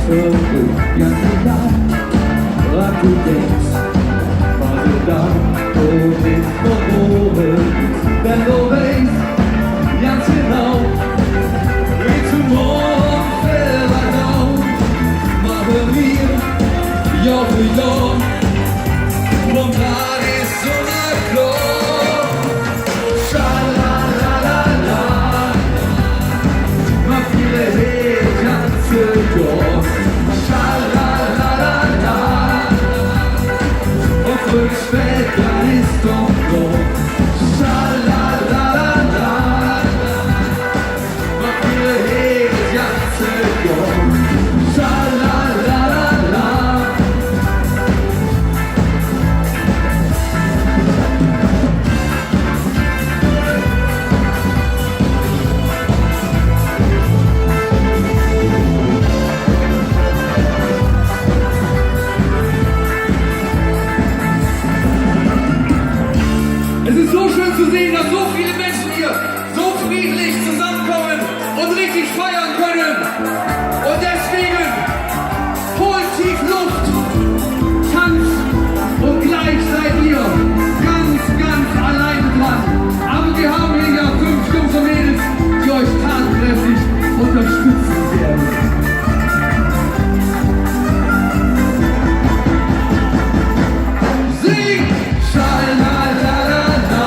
verrückt, ganz egal, was du denkst. Warte dann, wo nichts verloren ist, denn du weißt ganz genau, wie zu morgen selber down, machen wir Jahr für Jahr, vom Tag ist so klar. Schalalala, mach viele Hände, ganze Jahr. Schalalala, und früh später ist doch klar. Schalalala, mach viele Hände, ganze Jahr. Schalalala. Es ist so schön zu sehen, dass so viele Menschen hier so friedlich zusammenkommen und richtig feiern können. Und deswegen holt tief Luft, tanzt und gleich seid ihr ganz, ganz alleine dran. Aber wir haben hier ja 5 Jungs und Mädels, die euch tatkräftig unterstützen werden. Sing! Schalalala,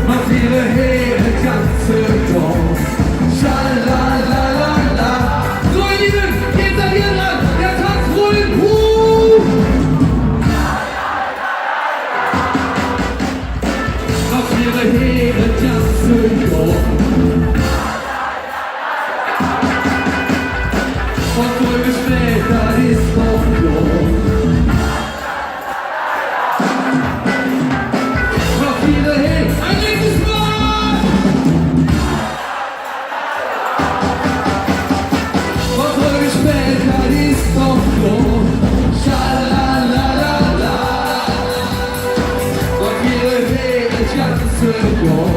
macht ihre Heere ganze Dorf. Schalalala. So ihr Lieben, geht da hier dran, der Tanz rollen. Macht ihre Heere ganze Dorf. Und früh später ist doch Dorf. Ein letztes Mal! Und heute später ist doch klar. Schalalala. Und wir reden das ganze Jahr.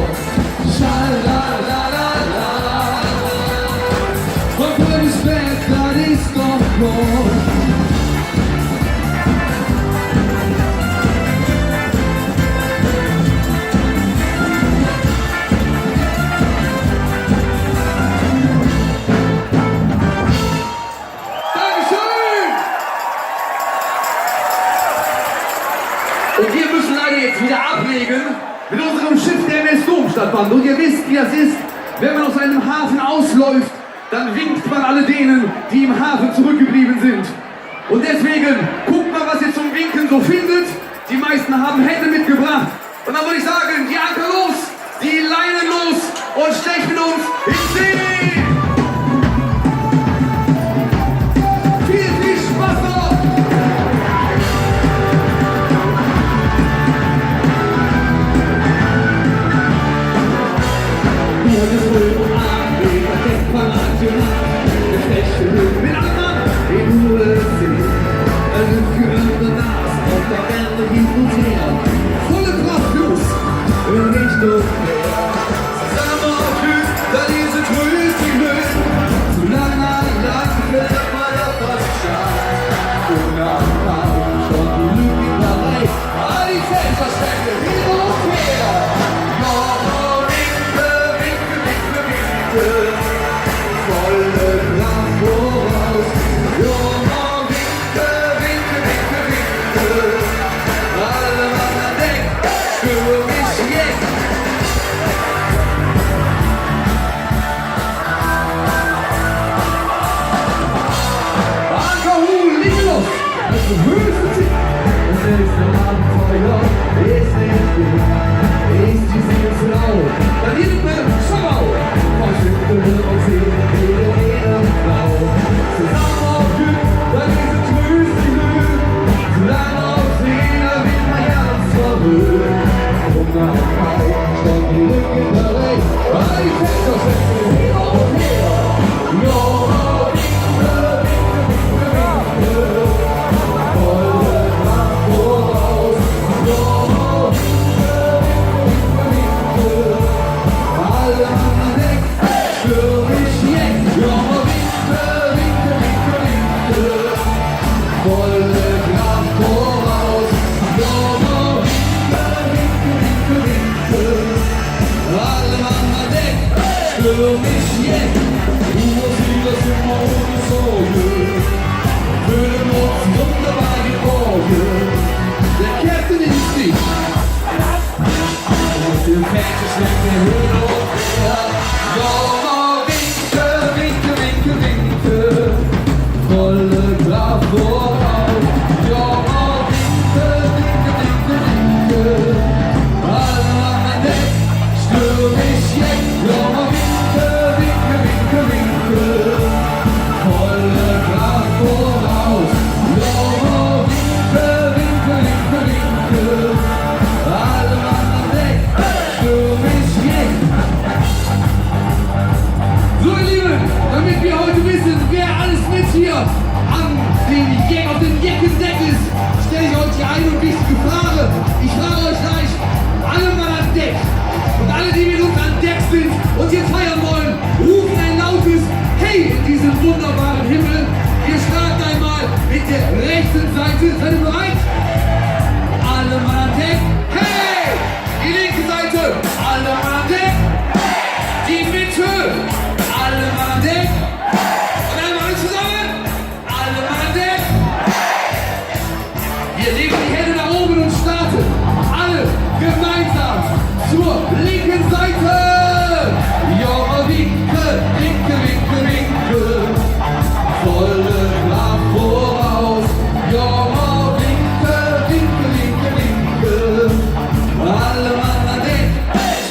Schalalala. Und heute später ist doch klar. Und wir müssen leider jetzt wieder ablegen mit unserem Schiff der MS Domstadtband. Und ihr wisst, wie das ist, wenn man aus einem Hafen ausläuft, dann winkt man alle denen, die im Hafen zurückgeblieben sind. Und deswegen guckt mal, was ihr zum Winken so findet. Die meisten haben Hände mitgebracht. Und dann würde ich sagen, die Anker los, die Leinen los und stechen mit uns ins See. Viel, viel Spaß noch! Volle Kraft los in Richtung Meer. Zusammen auf Glück, da diese Tröste löst. Zu langer lang wird mal der Fast und nach Tag schon die Lüge bereit. All die Selbstverständliche hin und her. Ja, winke, winke, winke, winke. Volle Kraft voraus. Ja, winke, winke, winke, winke. Alle Mann an Deck, Stürm ist jetzt. Ankerhuhn, liegen los! Das ist höchste Ziel. Das nächste Abenteuer ist nicht gut. Ist die Seelenslau. Dann hier mit mir, schau! Verschwinden und sehen, jede Frau. Zusammen auf Glück, dann diese tröste Höhe. Zu lange auf See, da wird mein Herz verrückt. Hunger und Kalt, stand die Lücke bereit. All die Fensterschätze hin und her. Ja, winke, winke, winke, winke. Volle Kraft voraus. Ja, winke, winke, winke, winke. Alle hier an den Jack auf dem Jackendeck ist, stelle ich euch die eine und wichtige Frage. Ich frage euch gleich, alle mal an Deck. Und alle, die mit uns an Deck sind und hier feiern wollen, rufen ein lautes Hey in diesem wunderbaren Himmel. Wir starten einmal mit der rechten Seite. Seid ihr bereit? Alle mal an Deck. Hey! Die linke Seite. Alle mal an Deck. Die Mitte. Alle mal an Deck. Und einmal alle zusammen. Alle mal an Deck. Wir legen die Hände nach oben und starten. Alle gemeinsam zur linken Seite. Ja, winke, winke, winke, winke. Volle Kraft voraus. Ja, winke, winke, winke, winke. Alle Mann an Deck,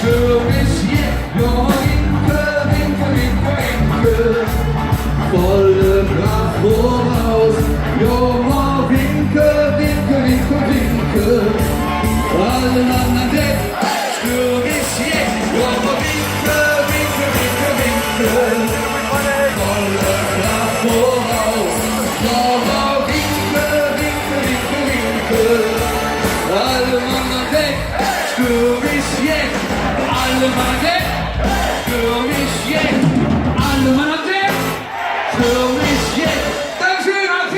für mich jetzt. Ja, winke, winke, winke, winke. Volle Kraft voraus. Ja, winke, winke, winke, winke. Alle Mann an Deck, für mich jetzt. Ja, winke, winke, winke, winke. Volle Kraft voraus. Ja, winke, winke, winke, winke. Alle Mann an Deck, für mich jetzt. Alle Mann an Deck, für mich jetzt. Alle Mann an Deck, für mich